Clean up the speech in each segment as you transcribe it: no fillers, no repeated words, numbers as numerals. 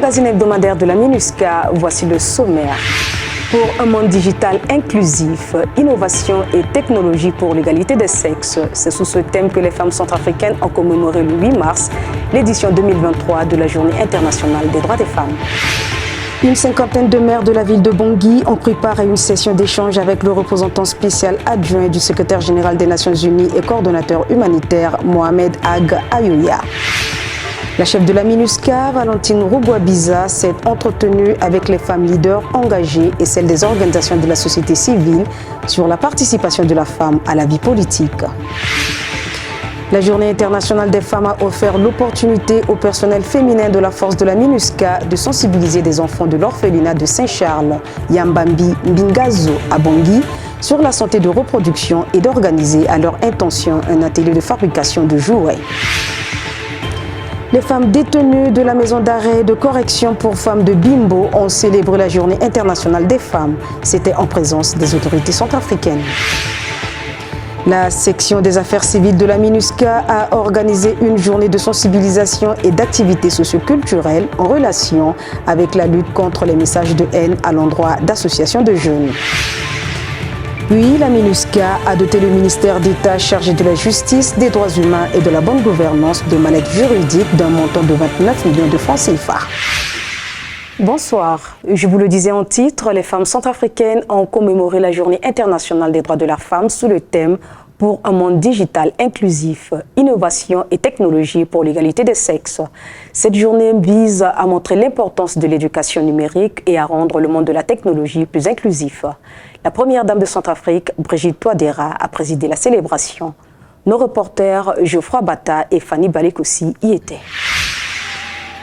magazine hebdomadaire de la MINUSCA, voici le sommaire. Pour un monde digital inclusif, innovation et technologie pour l'égalité des sexes, c'est sous ce thème que les femmes centrafricaines ont commémoré le 8 mars, l'édition 2023 de la Journée internationale des droits des femmes. Une cinquantaine de maires de la ville de Bangui ont pris part à une session d'échange avec le représentant spécial adjoint du secrétaire général des Nations Unies et coordonnateur humanitaire Mohamed Ag Ayoya. La chef de la MINUSCA, Valentine Rougouabiza, s'est entretenue avec les femmes leaders engagées et celles des organisations de la société civile sur la participation de la femme à la vie politique. La Journée internationale des femmes a offert l'opportunité au personnel féminin de la force de la MINUSCA de sensibiliser des enfants de l'orphelinat de Saint-Charles, Yambambi Mbingazo à Bangui, sur la santé de reproduction et d'organiser à leur intention un atelier de fabrication de jouets. Les femmes détenues de la maison d'arrêt de correction pour femmes de Bimbo ont célébré la Journée internationale des femmes. C'était en présence des autorités centrafricaines. La section des affaires civiles de la MINUSCA a organisé une journée de sensibilisation et d'activités socioculturelles en relation avec la lutte contre les messages de haine à l'endroit d'associations de jeunes. Puis, la MINUSCA a doté le ministère d'État chargé de la justice, des droits humains et de la bonne gouvernance de manettes juridiques d'un montant de 29 millions de francs CFA. Bonsoir. Je vous le disais en titre, les femmes centrafricaines ont commémoré la Journée internationale des droits de la femme sous le thème « Pour un monde digital inclusif, innovation et technologie pour l'égalité des sexes ». Cette journée vise à montrer l'importance de l'éducation numérique et à rendre le monde de la technologie plus inclusif. La première dame de Centrafrique, Brigitte Touadéra, a présidé la célébration. Nos reporters Geoffroy Bata et Fanny Balekossi y étaient.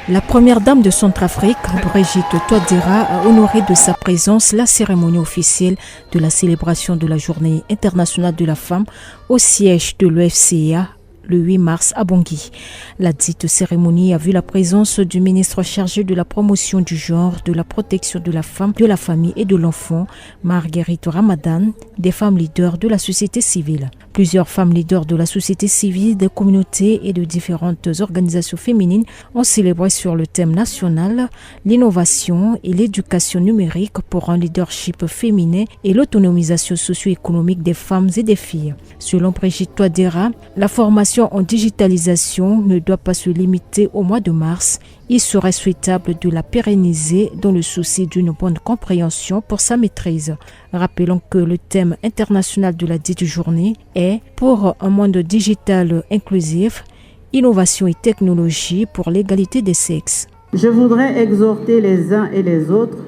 La première dame de Centrafrique, Brigitte Touadéra, a honoré de sa présence la cérémonie officielle de la célébration de la Journée internationale de la femme au siège de l'OFCA le 8 mars à Bangui. La dite cérémonie a vu la présence du ministre chargé de la promotion du genre, de la protection de la femme, de la famille et de l'enfant, Marguerite Ramadan, des femmes leaders de la société civile. Plusieurs femmes leaders de la société civile, des communautés et de différentes organisations féminines ont célébré sur le thème national l'innovation et l'éducation numérique pour un leadership féminin et l'autonomisation socio-économique des femmes et des filles. Selon Brigitte Touadéra, la formation en digitalisation ne doit pas se limiter au mois de mars. Il serait souhaitable de la pérenniser dans le souci d'une bonne compréhension pour sa maîtrise. Rappelons que le thème international de la dite journée est « Pour un monde digital inclusif, innovation et technologie pour l'égalité des sexes ». Je voudrais exhorter les uns et les autres,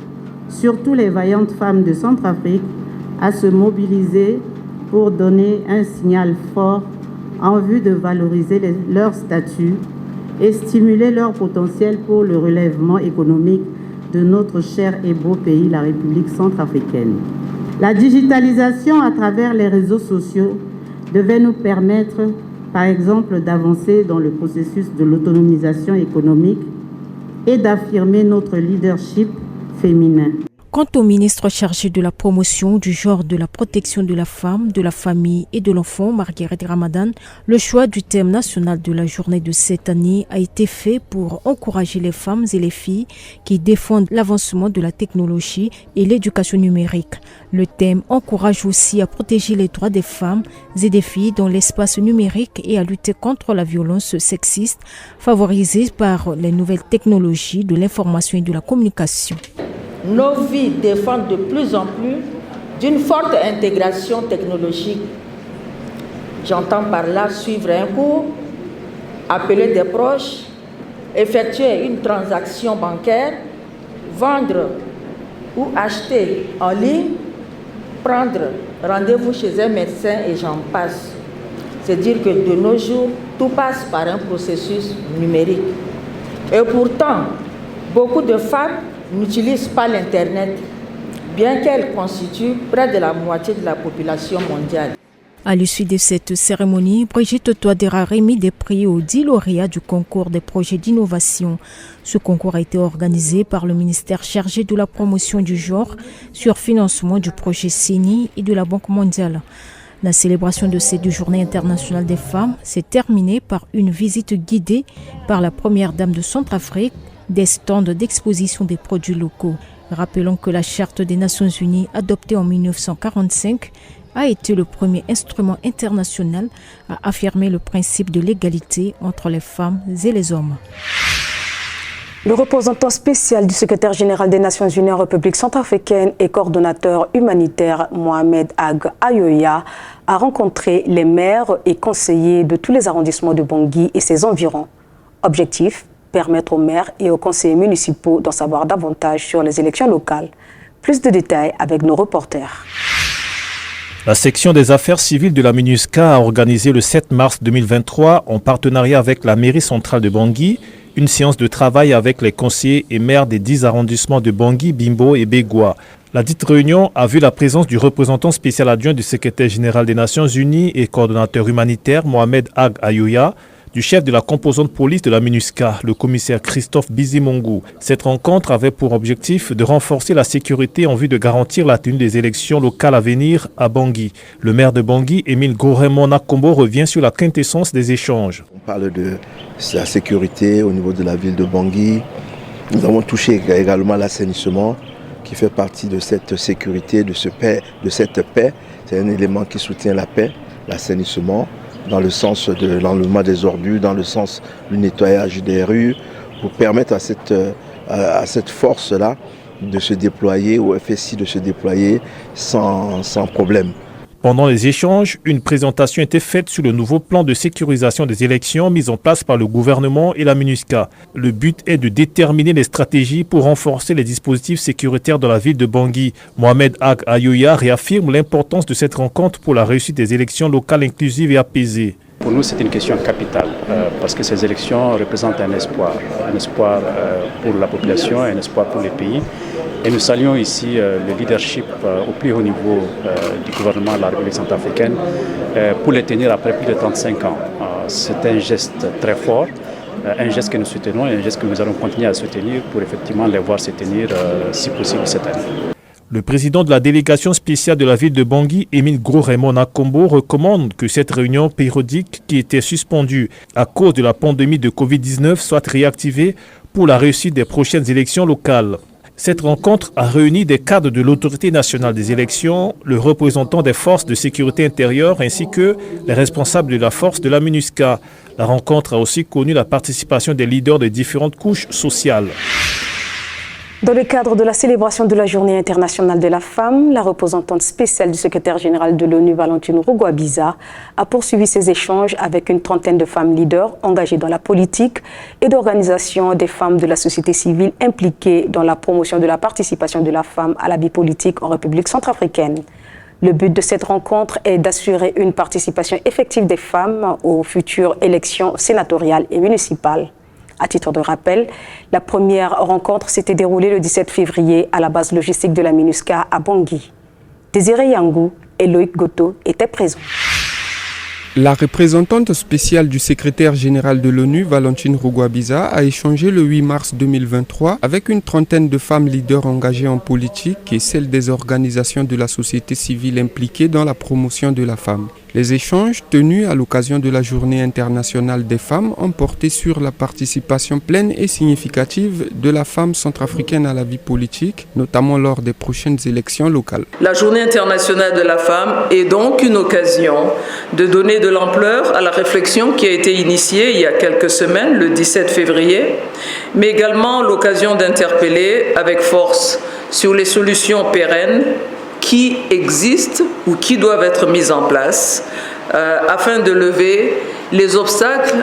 surtout les vaillantes femmes de Centrafrique, à se mobiliser pour donner un signal fort en vue de valoriser leur statut et stimuler leur potentiel pour le relèvement économique de notre cher et beau pays, la République centrafricaine. La digitalisation à travers les réseaux sociaux devait nous permettre, par exemple, d'avancer dans le processus de l'autonomisation économique et d'affirmer notre leadership féminin. Quant au ministre chargé de la promotion du genre, de la protection de la femme, de la famille et de l'enfant, Marguerite Ramadan, le choix du thème national de la journée de cette année a été fait pour encourager les femmes et les filles qui défendent l'avancement de la technologie et l'éducation numérique. Le thème encourage aussi à protéger les droits des femmes et des filles dans l'espace numérique et à lutter contre la violence sexiste favorisée par les nouvelles technologies de l'information et de la communication. Nos vies dépendent de plus en plus d'une forte intégration technologique. J'entends par là suivre un cours, appeler des proches, effectuer une transaction bancaire, vendre ou acheter en ligne, prendre rendez-vous chez un médecin et j'en passe. C'est dire que de nos jours, tout passe par un processus numérique. Et pourtant, beaucoup de femmes n'utilisent pas l'Internet, bien qu'elle constitue près de la moitié de la population mondiale. À l'issue de cette cérémonie, Brigitte Touadéra a remis des prix aux 10 lauréats du concours des projets d'innovation. Ce concours a été organisé par le ministère chargé de la promotion du genre sur financement du projet CENI et de la Banque mondiale. La célébration de cette journée internationale des femmes s'est terminée par une visite guidée par la première dame de Centrafrique, des stands d'exposition des produits locaux. Rappelons que la Charte des Nations Unies, adoptée en 1945, a été le premier instrument international à affirmer le principe de l'égalité entre les femmes et les hommes. Le représentant spécial du secrétaire général des Nations Unies en République centrafricaine et coordonnateur humanitaire Mohamed Ag Ayoya a rencontré les maires et conseillers de tous les arrondissements de Bangui et ses environs. Objectif, permettre aux maires et aux conseillers municipaux d'en savoir davantage sur les élections locales. Plus de détails avec nos reporters. La section des affaires civiles de la MINUSCA a organisé le 7 mars 2023, en partenariat avec la mairie centrale de Bangui, une séance de travail avec les conseillers et maires des 10 arrondissements de Bangui, Bimbo et Bégua. La dite réunion a vu la présence du représentant spécial adjoint du secrétaire général des Nations Unies et coordonnateur humanitaire Mohamed Ag Ayoya, du chef de la composante police de la MINUSCA, le commissaire Christophe Bizimongu. Cette rencontre avait pour objectif de renforcer la sécurité en vue de garantir la tenue des élections locales à venir à Bangui. Le maire de Bangui, Émile Goremon Nakombo, revient sur la quintessence des échanges. On parle de la sécurité au niveau de la ville de Bangui. Nous avons touché également l'assainissement qui fait partie de cette sécurité, de cette paix. C'est un élément qui soutient la paix, l'assainissement, dans le sens de l'enlèvement des ordures, dans le sens du nettoyage des rues, pour permettre à cette force-là de se déployer, au FSI de se déployer sans problème. Pendant les échanges, une présentation était faite sur le nouveau plan de sécurisation des élections mis en place par le gouvernement et la MINUSCA. Le but est de déterminer les stratégies pour renforcer les dispositifs sécuritaires dans la ville de Bangui. Mohamed Ag Ayoya réaffirme l'importance de cette rencontre pour la réussite des élections locales inclusives et apaisées. Pour nous, c'est une question capitale parce que ces élections représentent un espoir pour la population, un espoir pour les pays. Et nous saluons ici le leadership au plus haut niveau du gouvernement de la République centrafricaine pour les tenir après plus de 35 ans. C'est un geste très fort, un geste que nous soutenons et un geste que nous allons continuer à soutenir pour effectivement les voir se tenir si possible cette année. Le président de la délégation spéciale de la ville de Bangui, Émile Goremon Nakombo, recommande que cette réunion périodique qui était suspendue à cause de la pandémie de Covid-19 soit réactivée pour la réussite des prochaines élections locales. Cette rencontre a réuni des cadres de l'autorité nationale des élections, le représentant des forces de sécurité intérieure ainsi que les responsables de la force de la MINUSCA. La rencontre a aussi connu la participation des leaders des différentes couches sociales. Dans le cadre de la célébration de la Journée internationale de la femme, la représentante spéciale du secrétaire général de l'ONU, Valentine Rugwabiza, a poursuivi ses échanges avec une trentaine de femmes leaders engagées dans la politique et d'organisations des femmes de la société civile impliquées dans la promotion de la participation de la femme à la vie politique en République centrafricaine. Le but de cette rencontre est d'assurer une participation effective des femmes aux futures élections sénatoriales et municipales. À titre de rappel, la première rencontre s'était déroulée le 17 février à la base logistique de la MINUSCA à Bangui. Désiré Yangou et Loïc Goto étaient présents. La représentante spéciale du secrétaire général de l'ONU, Valentine Rugwabiza, a échangé le 8 mars 2023 avec une trentaine de femmes leaders engagées en politique et celles des organisations de la société civile impliquées dans la promotion de la femme. Les échanges tenus à l'occasion de la Journée internationale des femmes ont porté sur la participation pleine et significative de la femme centrafricaine à la vie politique, notamment lors des prochaines élections locales. La Journée internationale de la femme est donc une occasion de donner de l'ampleur à la réflexion qui a été initiée il y a quelques semaines, le 17 février, mais également l'occasion d'interpeller avec force sur les solutions pérennes qui existent ou qui doivent être mises en place afin de lever les obstacles,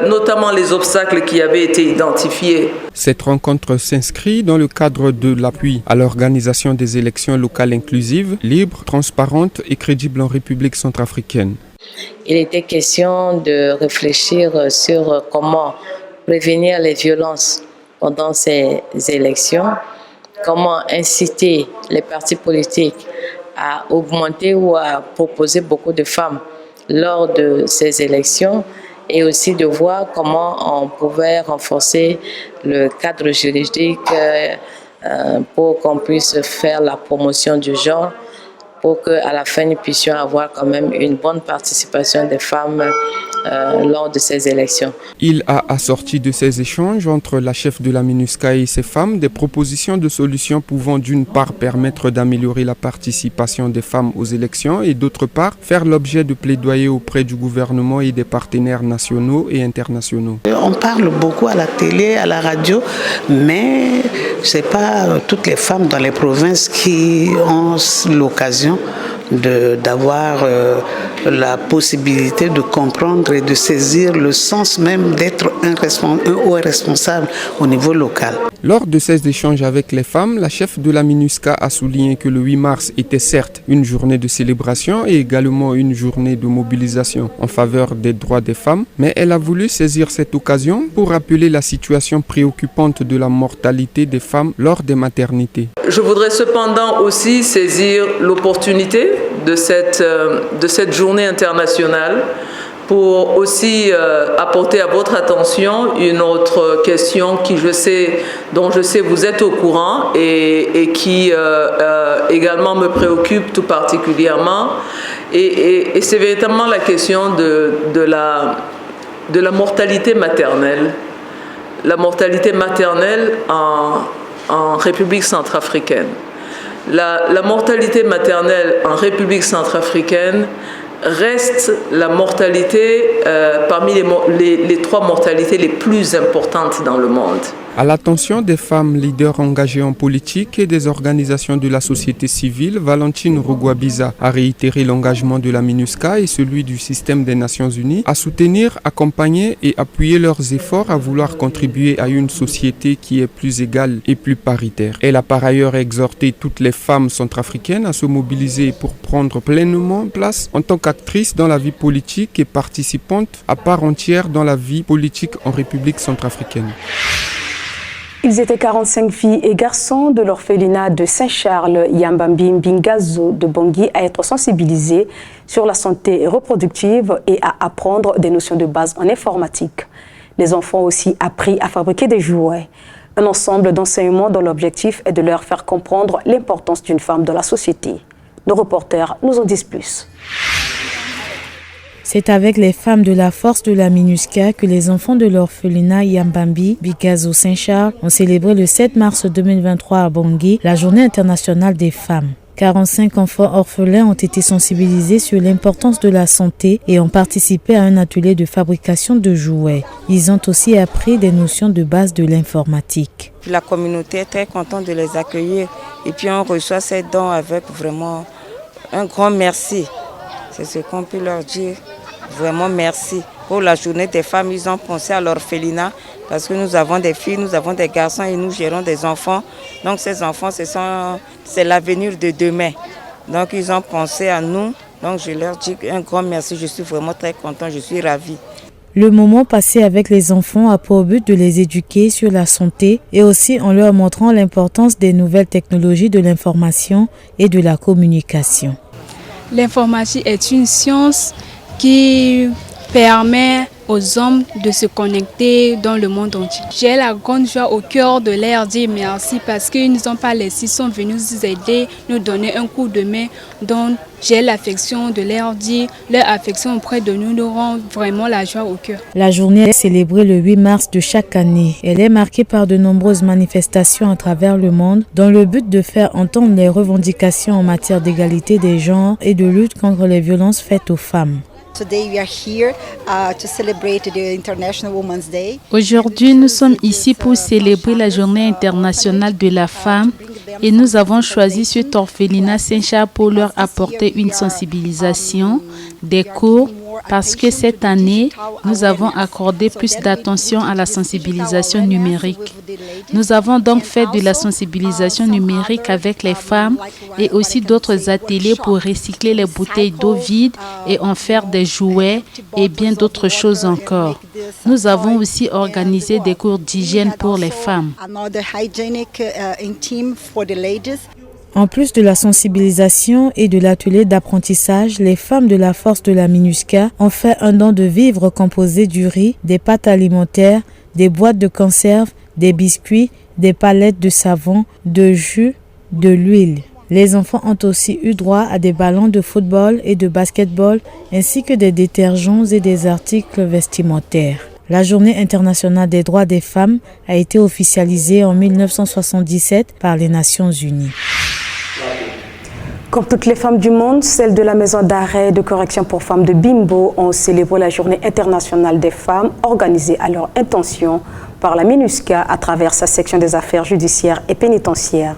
notamment les obstacles qui avaient été identifiés. Cette rencontre s'inscrit dans le cadre de l'appui à l'organisation des élections locales inclusives, libres, transparentes et crédibles en République centrafricaine. Il était question de réfléchir sur comment prévenir les violences pendant ces élections, comment inciter les partis politiques à augmenter ou à proposer beaucoup de femmes lors de ces élections et aussi de voir comment on pouvait renforcer le cadre juridique pour qu'on puisse faire la promotion du genre, pour qu'à la fin nous puissions avoir quand même une bonne participation des femmes lors de ces élections. Il a assorti de ces échanges entre la chef de la MINUSCA et ses femmes des propositions de solutions pouvant d'une part permettre d'améliorer la participation des femmes aux élections et d'autre part faire l'objet de plaidoyer auprès du gouvernement et des partenaires nationaux et internationaux. On parle beaucoup à la télé, à la radio, mais ce n'est pas toutes les femmes dans les provinces qui ont l'occasion d'avoir la possibilité de comprendre et de saisir le sens même d'être un haut responsable au niveau local. Lors de ces échanges avec les femmes, la chef de la MINUSCA a souligné que le 8 mars était certes une journée de célébration et également une journée de mobilisation en faveur des droits des femmes, mais elle a voulu saisir cette occasion pour rappeler la situation préoccupante de la mortalité des femmes lors des maternités. Je voudrais cependant aussi saisir l'opportunité de cette journée internationale pour aussi apporter à votre attention une autre question dont je sais vous êtes au courant et qui également me préoccupe tout particulièrement. Et c'est véritablement la question de la mortalité maternelle. La mortalité maternelle en République centrafricaine. La mortalité maternelle en République centrafricaine reste la mortalité parmi les 3 mortalités les plus importantes dans le monde. À l'attention des femmes leaders engagées en politique et des organisations de la société civile, Valentine Rugwabiza a réitéré l'engagement de la MINUSCA et celui du système des Nations Unies à soutenir, accompagner et appuyer leurs efforts à vouloir contribuer à une société qui est plus égale et plus paritaire. Elle a par ailleurs exhorté toutes les femmes centrafricaines à se mobiliser pour prendre pleinement place en tant qu'actrices dans la vie politique et participantes à part entière dans la vie politique en République centrafricaine. Ils étaient 45 filles et garçons de l'orphelinat de Saint-Charles, Yambambi Mbingazo de Bangui à être sensibilisés sur la santé reproductive et à apprendre des notions de base en informatique. Les enfants ont aussi appris à fabriquer des jouets. Un ensemble d'enseignements dont l'objectif est de leur faire comprendre l'importance d'une femme dans la société. Nos reporters nous en disent plus. C'est avec les femmes de la force de la MINUSCA que les enfants de l'orphelinat Yambambi Mbingazo Saint-Charles ont célébré le 7 mars 2023 à Bangui la Journée internationale des femmes. 45 enfants orphelins ont été sensibilisés sur l'importance de la santé et ont participé à un atelier de fabrication de jouets. Ils ont aussi appris des notions de base de l'informatique. La communauté est très contente de les accueillir et puis on reçoit ces dons avec vraiment un grand merci. C'est ce qu'on peut leur dire. Vraiment merci. Pour la journée des femmes, ils ont pensé à l'orphelinat parce que nous avons des filles, nous avons des garçons et nous gérons des enfants. Donc ces enfants, c'est l'avenir de demain. Donc ils ont pensé à nous. Donc je leur dis un grand merci. Je suis vraiment très content, je suis ravie. Le moment passé avec les enfants a pour but de les éduquer sur la santé et aussi en leur montrant l'importance des nouvelles technologies de l'information et de la communication. L'informatique est une science qui permet aux hommes de se connecter dans le monde entier. J'ai la grande joie au cœur de leur dire merci parce qu'ils ne nous ont pas laissés, ils sont venus nous aider, nous donner un coup de main. Donc j'ai l'affection de leur dire, leur affection auprès de nous rend vraiment la joie au cœur. La journée est célébrée le 8 mars de chaque année. Elle est marquée par de nombreuses manifestations à travers le monde dans le but de faire entendre les revendications en matière d'égalité des genres et de lutte contre les violences faites aux femmes. Aujourd'hui, nous sommes ici pour célébrer la Journée internationale de la femme et nous avons choisi cet orphelinat Saint-Charles pour leur apporter une sensibilisation, des cours, parce que cette année, nous avons accordé plus d'attention à la sensibilisation numérique. Nous avons donc fait de la sensibilisation numérique avec les femmes et aussi d'autres ateliers pour recycler les bouteilles d'eau vides et en faire des jouets et bien d'autres choses encore. Nous avons aussi organisé des cours d'hygiène pour les femmes. En plus de la sensibilisation et de l'atelier d'apprentissage, les femmes de la force de la MINUSCA ont fait un don de vivres composé du riz, des pâtes alimentaires, des boîtes de conserve, des biscuits, des palettes de savon, de jus, de l'huile. Les enfants ont aussi eu droit à des ballons de football et de basketball, ainsi que des détergents et des articles vestimentaires. La Journée internationale des droits des femmes a été officialisée en 1977 par les Nations Unies. Comme toutes les femmes du monde, celles de la maison d'arrêt et de correction pour femmes de Bimbo ont célébré la Journée internationale des femmes organisée à leur intention par la MINUSCA à travers sa section des affaires judiciaires et pénitentiaires.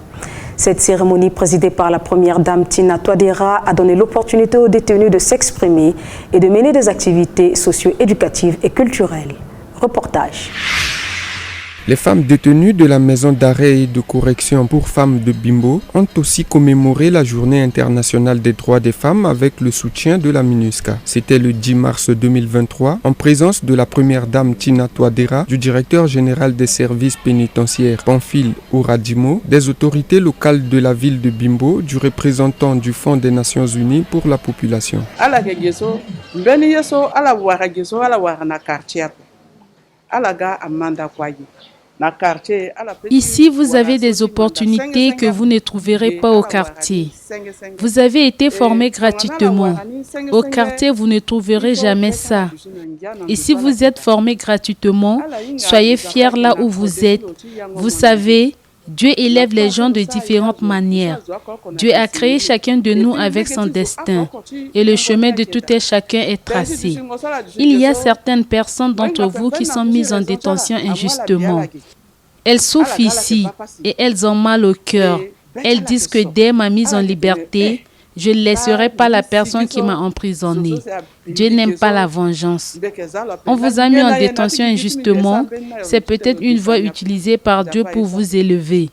Cette cérémonie présidée par la première dame Tina Touadéra a donné l'opportunité aux détenus de s'exprimer et de mener des activités socio-éducatives et culturelles. Reportage. Les femmes détenues de la maison d'arrêt et de correction pour femmes de Bimbo ont aussi commémoré la Journée internationale des droits des femmes avec le soutien de la MINUSCA. C'était le 10 mars 2023, en présence de la première dame Tina Touadéra, du directeur général des services pénitentiaires Pamphile Ouradimo, des autorités locales de la ville de Bimbo, du représentant du Fonds des Nations Unies pour la population. Ici, vous avez des opportunités que vous ne trouverez pas au quartier. Vous avez été formé gratuitement. Au quartier, vous ne trouverez jamais ça. Et si vous êtes formé gratuitement, soyez fiers là où vous êtes. Vous savez, Dieu élève les gens de différentes manières. Dieu a créé chacun de nous avec son destin et le chemin de tout un chacun est tracé. Il y a certaines personnes d'entre vous qui sont mises en détention injustement. Elles souffrent ici et elles ont mal au cœur. Elles disent que dès ma mise en liberté, je ne laisserai pas la personne qui m'a emprisonné. Dieu n'aime pas la vengeance. On vous a mis en détention injustement. C'est peut-être une voie utilisée par Dieu pour vous élever.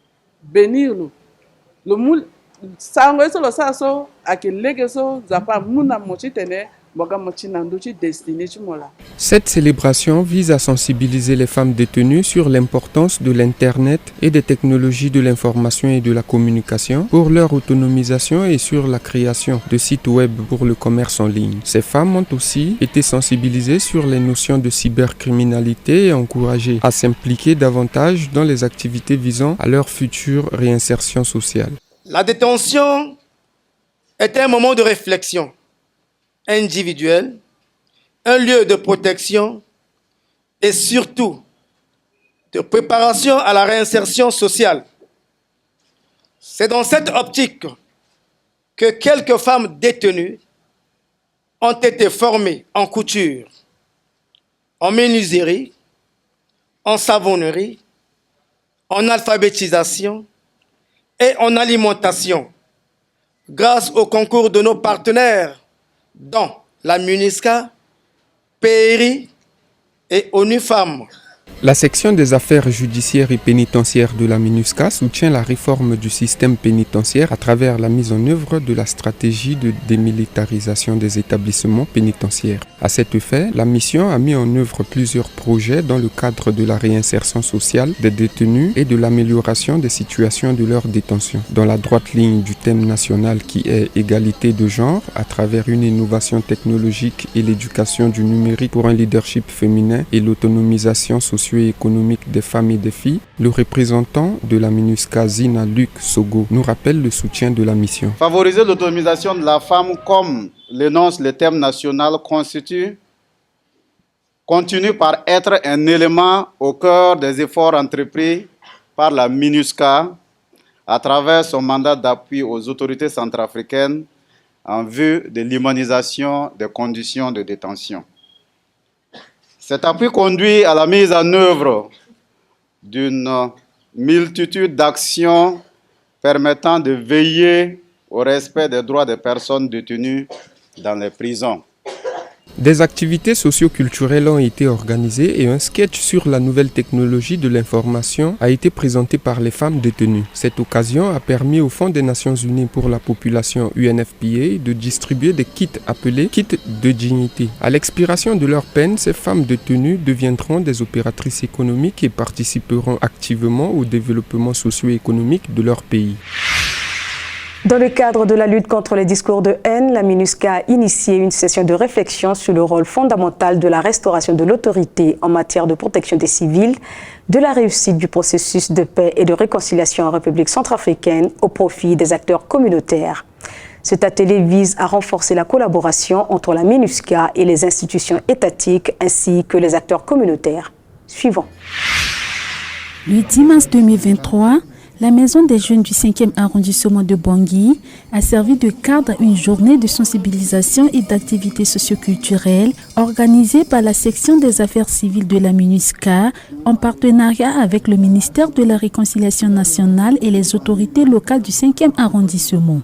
Cette célébration vise à sensibiliser les femmes détenues sur l'importance de l'Internet et des technologies de l'information et de la communication pour leur autonomisation et sur la création de sites web pour le commerce en ligne. Ces femmes ont aussi été sensibilisées sur les notions de cybercriminalité et encouragées à s'impliquer davantage dans les activités visant à leur future réinsertion sociale. La détention est un moment de réflexion individuel, un lieu de protection et surtout de préparation à la réinsertion sociale. C'est dans cette optique que quelques femmes détenues ont été formées en couture, en menuiserie, en savonnerie, en alphabétisation et en alimentation grâce au concours de nos partenaires dont la MINUSCA, PERI et ONU Femmes. La section des affaires judiciaires et pénitentiaires de la MINUSCA soutient la réforme du système pénitentiaire à travers la mise en œuvre de la stratégie de démilitarisation des établissements pénitentiaires. À cet effet, la mission a mis en œuvre plusieurs projets dans le cadre de la réinsertion sociale des détenus et de l'amélioration des situations de leur détention. Dans la droite ligne du thème national qui est égalité de genre, à travers une innovation technologique et l'éducation du numérique pour un leadership féminin et l'autonomisation socio-économique des femmes et des filles, le représentant de la MINUSCA, Zina Luc Sogo, nous rappelle le soutien de la mission. Favoriser l'autonomisation de la femme, comme l'énonce le thème national, continue par être un élément au cœur des efforts entrepris par la MINUSCA à travers son mandat d'appui aux autorités centrafricaines en vue de l'humanisation des conditions de détention. Cet appui conduit à la mise en œuvre d'une multitude d'actions permettant de veiller au respect des droits des personnes détenues dans les prisons. Des activités socio-culturelles ont été organisées et un sketch sur la nouvelle technologie de l'information a été présenté par les femmes détenues. Cette occasion a permis au Fonds des Nations Unies pour la population UNFPA de distribuer des kits appelés kits de dignité. À l'expiration de leur peine, ces femmes détenues deviendront des opératrices économiques et participeront activement au développement socio-économique de leur pays. Dans le cadre de la lutte contre les discours de haine, la MINUSCA a initié une session de réflexion sur le rôle fondamental de la restauration de l'autorité en matière de protection des civils, de la réussite du processus de paix et de réconciliation en République centrafricaine au profit des acteurs communautaires. Cet atelier vise à renforcer la collaboration entre la MINUSCA et les institutions étatiques ainsi que les acteurs communautaires. Suivant. Le 10 mars 2023, la Maison des Jeunes du 5e arrondissement de Bangui a servi de cadre à une journée de sensibilisation et d'activités socioculturelles organisée par la section des affaires civiles de la MINUSCA en partenariat avec le ministère de la Réconciliation nationale et les autorités locales du 5e arrondissement.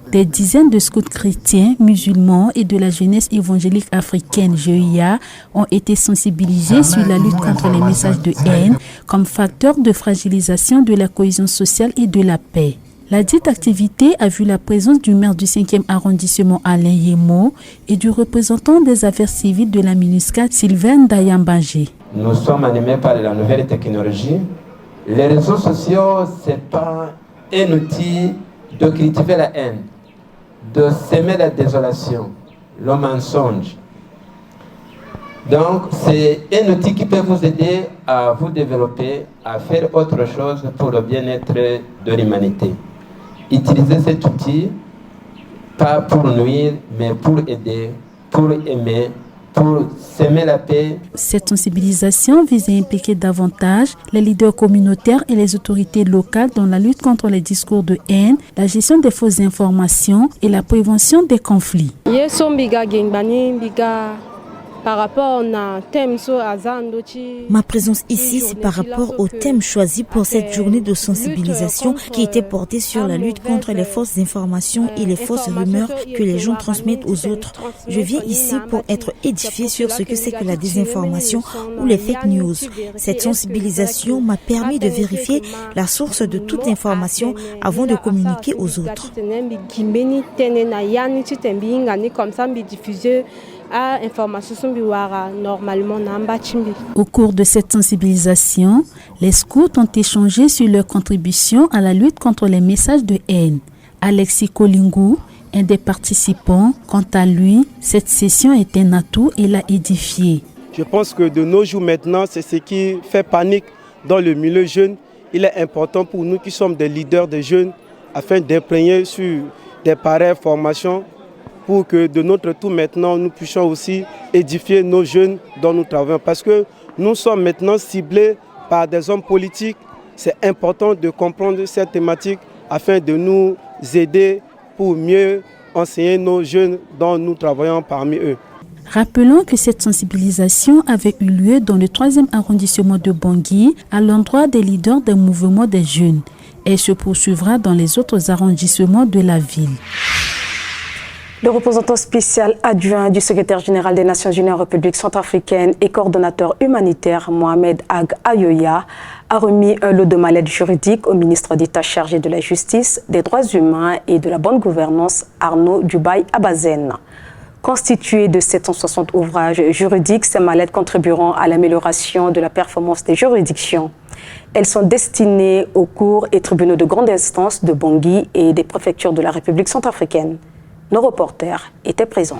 Des dizaines de scouts chrétiens, musulmans et de la jeunesse évangélique africaine GEIA ont été sensibilisés sur la lutte contre les messages de haine comme facteur de fragilisation de la cohésion sociale et de la paix. La dite activité a vu la présence du maire du 5e arrondissement Alain Yemo et du représentant des affaires civiles de la MINUSCA Sylvain Dayambangé. Nous sommes animés par la nouvelle technologie. Les réseaux sociaux, ce n'est pas un outil de cultiver la haine, de semer la désolation, le mensonge. Donc, c'est un outil qui peut vous aider à vous développer, à faire autre chose pour le bien-être de l'humanité. Utilisez cet outil, pas pour nuire, mais pour aider, pour aimer, pour semer la paix. Cette sensibilisation vise à impliquer davantage les leaders communautaires et les autorités locales dans la lutte contre les discours de haine, la gestion des fausses informations et la prévention des conflits. Par rapport à ma présence ici, c'est par rapport au thème choisi pour cette journée de sensibilisation qui était portée sur la lutte contre les fausses informations et les fausses rumeurs que les gens transmettent aux autres. Je viens ici pour être édifié sur ce que c'est que la désinformation ou les fake news. Cette sensibilisation m'a permis de vérifier la source de toute information avant de communiquer aux autres. Au cours de cette sensibilisation, les scouts ont échangé sur leur contribution à la lutte contre les messages de haine. Alexis Kolingou, un des participants, quant à lui, cette session est un atout et l'a édifié. Je pense que de nos jours maintenant, c'est ce qui fait panique dans le milieu jeune. Il est important pour nous qui sommes des leaders de jeunes afin d'imprégner sur des pareilles formations pour que de notre tour maintenant, nous puissions aussi édifier nos jeunes dont nous travaillons. Parce que nous sommes maintenant ciblés par des hommes politiques. C'est important de comprendre cette thématique afin de nous aider pour mieux enseigner nos jeunes dont nous travaillons parmi eux. Rappelons que cette sensibilisation avait eu lieu dans le 3e arrondissement de Bangui à l'endroit des leaders des mouvements des jeunes. Elle se poursuivra dans les autres arrondissements de la ville. Le représentant spécial adjoint du secrétaire général des Nations Unies en République centrafricaine et coordonnateur humanitaire Mohamed Ag Ayoya a remis un lot de mal-être juridique au ministre d'État chargé de la Justice, des Droits humains et de la bonne gouvernance Arnaud Dubaï Abazen. Constitués de 760 ouvrages juridiques, ces mal-être contribueront à l'amélioration de la performance des juridictions. Elles sont destinées aux cours et tribunaux de grande instance de Bangui et des préfectures de la République centrafricaine. Nos reporters étaient présents.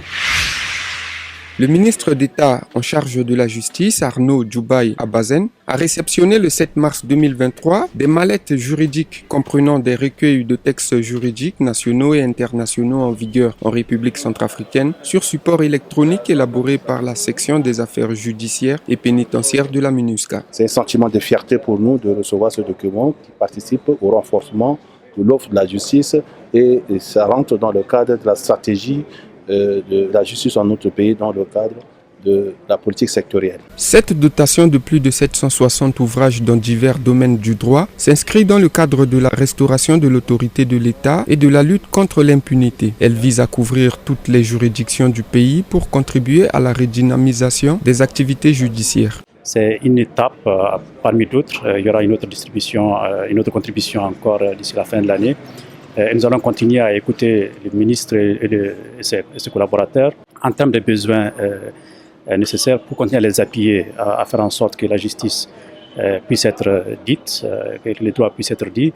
Le ministre d'État en charge de la justice, Arnaud Dubaï Abazen, a réceptionné le 7 mars 2023 des mallettes juridiques comprenant des recueils de textes juridiques nationaux et internationaux en vigueur en République centrafricaine sur support électronique élaboré par la section des affaires judiciaires et pénitentiaires de la MINUSCA. C'est un sentiment de fierté pour nous de recevoir ce document qui participe au renforcement de l'offre de la justice et ça rentre dans le cadre de la stratégie de la justice en notre pays, dans le cadre de la politique sectorielle. Cette dotation de plus de 760 ouvrages dans divers domaines du droit s'inscrit dans le cadre de la restauration de l'autorité de l'État et de la lutte contre l'impunité. Elle vise à couvrir toutes les juridictions du pays pour contribuer à la redynamisation des activités judiciaires. C'est une étape parmi d'autres. Il y aura une autre distribution, une autre contribution encore d'ici la fin de l'année. Nous allons continuer à écouter le ministre et ses collaborateurs en termes de besoins nécessaires pour continuer à les appuyer, à faire en sorte que la justice puisse être dite, que les droits puissent être dits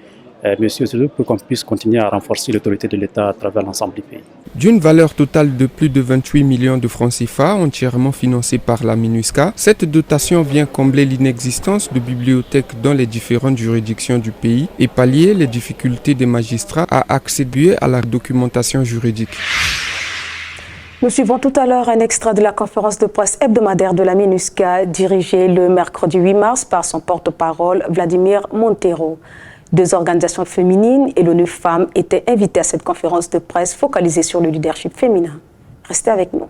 mais surtout pour qu'on puisse continuer à renforcer l'autorité de l'État à travers l'ensemble du pays. D'une valeur totale de plus de 28 millions de francs CFA, entièrement financée par la MINUSCA, cette dotation vient combler l'inexistence de bibliothèques dans les différentes juridictions du pays et pallier les difficultés des magistrats à accéder à la documentation juridique. Nous suivons tout à l'heure un extrait de la conférence de presse hebdomadaire de la MINUSCA dirigée le mercredi 8 mars par son porte-parole Vladimir Montero. 2 organisations féminines et l'ONU Femmes étaient invitées à cette conférence de presse focalisée sur le leadership féminin. Restez avec nous.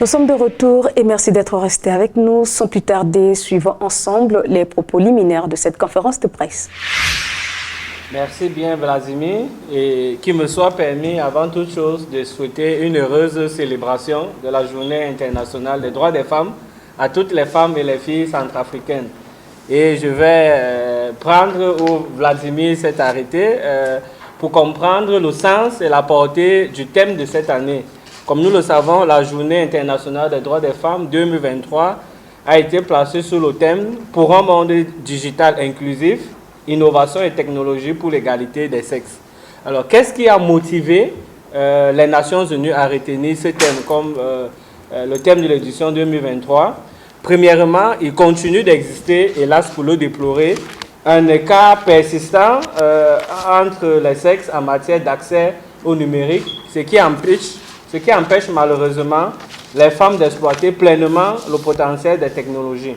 Nous sommes de retour et merci d'être restés avec nous. Sans plus tarder, suivons ensemble les propos liminaires de cette conférence de presse. Merci bien Vladimir et qu'il me soit permis avant toute chose de souhaiter une heureuse célébration de la Journée internationale des droits des femmes à toutes les femmes et les filles centrafricaines. Et je vais prendre où Vladimir s'est arrêté pour comprendre le sens et la portée du thème de cette année. Comme nous le savons, la Journée internationale des droits des femmes 2023 a été placée sous le thème « Pour un monde digital inclusif, innovation et technologie pour l'égalité des sexes ». Alors, qu'est-ce qui a motivé les Nations Unies à retenir ce thème comme le thème de l'édition 2023? Premièrement, il continue d'exister, hélas pour le déplorer, un écart persistant entre les sexes en matière d'accès au numérique, ce qui empêche malheureusement les femmes d'exploiter pleinement le potentiel des technologies.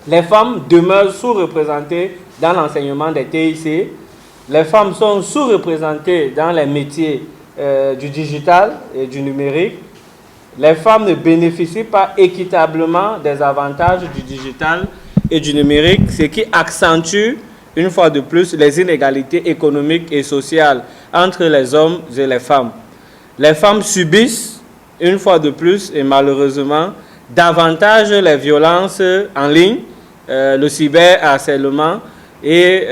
Les femmes demeurent sous-représentées dans l'enseignement des TIC. Les femmes sont sous-représentées dans les métiers du digital et du numérique. Les femmes ne bénéficient pas équitablement des avantages du digital et du numérique, ce qui accentue une fois de plus les inégalités économiques et sociales entre les hommes et les femmes. Les femmes subissent une fois de plus et malheureusement davantage les violences en ligne, le cyberharcèlement et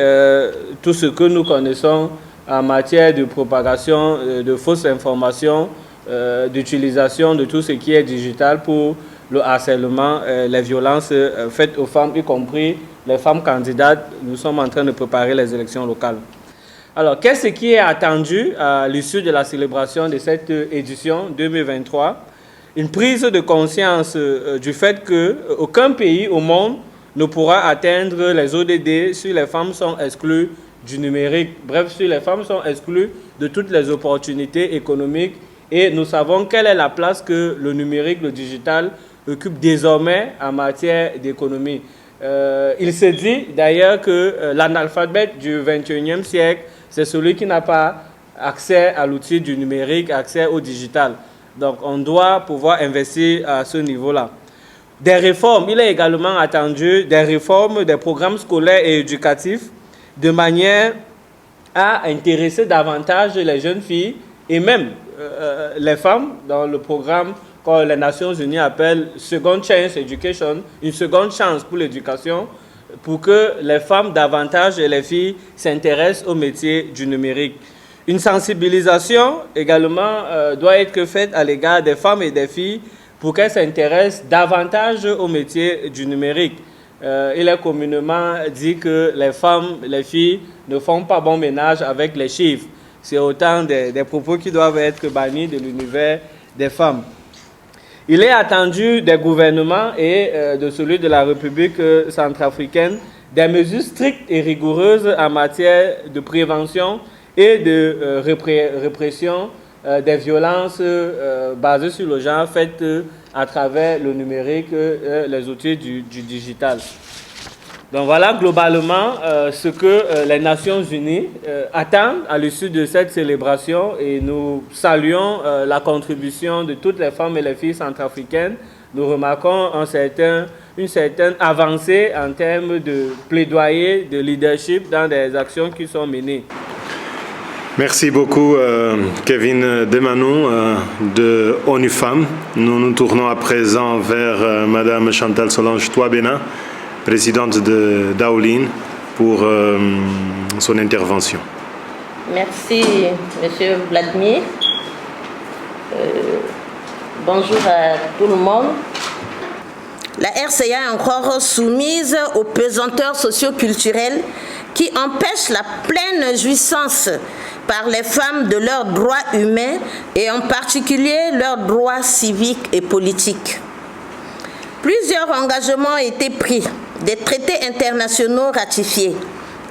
tout ce que nous connaissons en matière de propagation de fausses informations, d'utilisation de tout ce qui est digital pour le harcèlement, les violences faites aux femmes, y compris les femmes candidates. Nous sommes en train de préparer les élections locales. Alors, qu'est-ce qui est attendu à l'issue de la célébration de cette édition 2023? Une prise de conscience du fait qu'aucun pays au monde ne pourra atteindre les ODD si les femmes sont exclues du numérique. Bref, si les femmes sont exclues de toutes les opportunités économiques. Et nous savons quelle est la place que le numérique, le digital, occupe désormais en matière d'économie. Il se dit d'ailleurs que l'analphabète du 21e siècle, c'est celui qui n'a pas accès à l'outil du numérique, accès au digital. Donc, on doit pouvoir investir à ce niveau-là. Des réformes, il est également attendu des réformes des programmes scolaires et éducatifs de manière à intéresser davantage les jeunes filles et même les femmes dans le programme que les Nations Unies appellent Second Chance Education, une seconde chance pour l'éducation, pour que les femmes davantage et les filles s'intéressent au métier du numérique. Une sensibilisation également doit être faite à l'égard des femmes et des filles pour qu'elles s'intéressent davantage au métier du numérique. Il est communément dit que les femmes, les filles ne font pas bon ménage avec les chiffres. C'est autant des propos qui doivent être bannis de l'univers des femmes. Il est attendu des gouvernements et de celui de la République centrafricaine des mesures strictes et rigoureuses en matière de prévention et de répression des violences basées sur le genre faites à travers le numérique, les outils du digital. Donc voilà globalement ce que les Nations Unies attendent à l'issue de cette célébration, et nous saluons la contribution de toutes les femmes et les filles centrafricaines. Nous remarquons une certaine avancée en termes de plaidoyer, de leadership dans des actions qui sont menées. Merci beaucoup Kevin Demanou de ONU Femmes. Nous nous tournons à présent vers Madame Chantal Solange Touabena, présidente de Daoline, pour son intervention. Merci Monsieur Vladimir. Bonjour à tout le monde. La RCA est encore soumise aux pesanteurs socio-culturelles qui empêchent la pleine jouissance par les femmes de leurs droits humains et en particulier leurs droits civiques et politiques. Plusieurs engagements ont été pris, des traités internationaux ratifiés,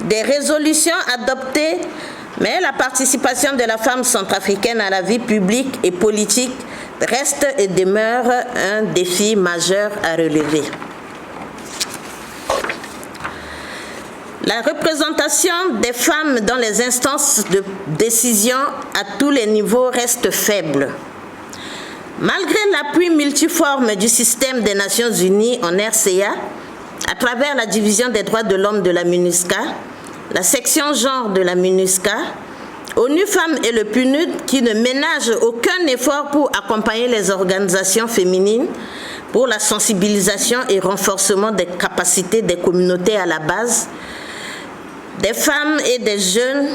des résolutions adoptées, mais la participation de la femme centrafricaine à la vie publique et politique reste et demeure un défi majeur à relever. La représentation des femmes dans les instances de décision à tous les niveaux reste faible. Malgré l'appui multiforme du système des Nations Unies en RCA, à travers la division des droits de l'homme de la MINUSCA, la section genre de la MINUSCA, ONU Femmes et le PNUD, qui ne ménagent aucun effort pour accompagner les organisations féminines pour la sensibilisation et renforcement des capacités des communautés à la base, des femmes et des jeunes,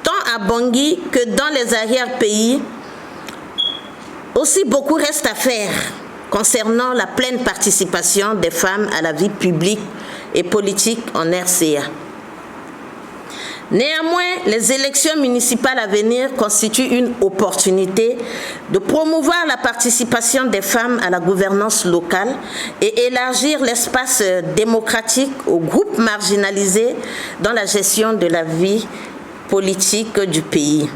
tant à Bangui que dans les arrière-pays. Aussi beaucoup reste à faire concernant la pleine participation des femmes à la vie publique et politique en RCA. Néanmoins, les élections municipales à venir constituent une opportunité de promouvoir la participation des femmes à la gouvernance locale et élargir l'espace démocratique aux groupes marginalisés dans la gestion de la vie politique du pays.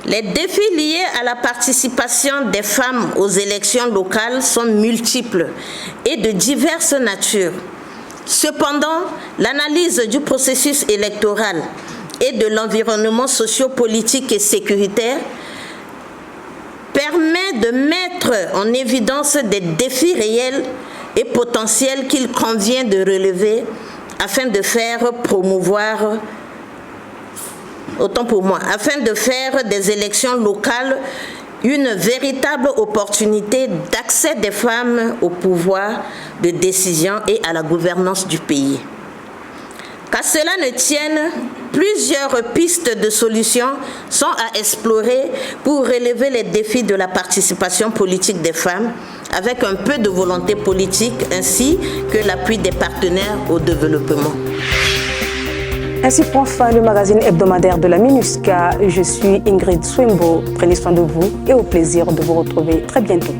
Les défis liés à la participation des femmes aux élections locales sont multiples et de diverses natures. Cependant, l'analyse du processus électoral et de l'environnement socio-politique et sécuritaire permet de mettre en évidence des défis réels et potentiels qu'il convient de relever afin de faire des élections locales une véritable opportunité d'accès des femmes au pouvoir de décision et à la gouvernance du pays. Qu'à cela ne tienne, plusieurs pistes de solutions sont à explorer pour relever les défis de la participation politique des femmes avec un peu de volonté politique ainsi que l'appui des partenaires au développement. Ainsi prend fin le magazine hebdomadaire de la MINUSCA. Je suis Ingrid Swimbo. Prenez soin de vous et au plaisir de vous retrouver très bientôt.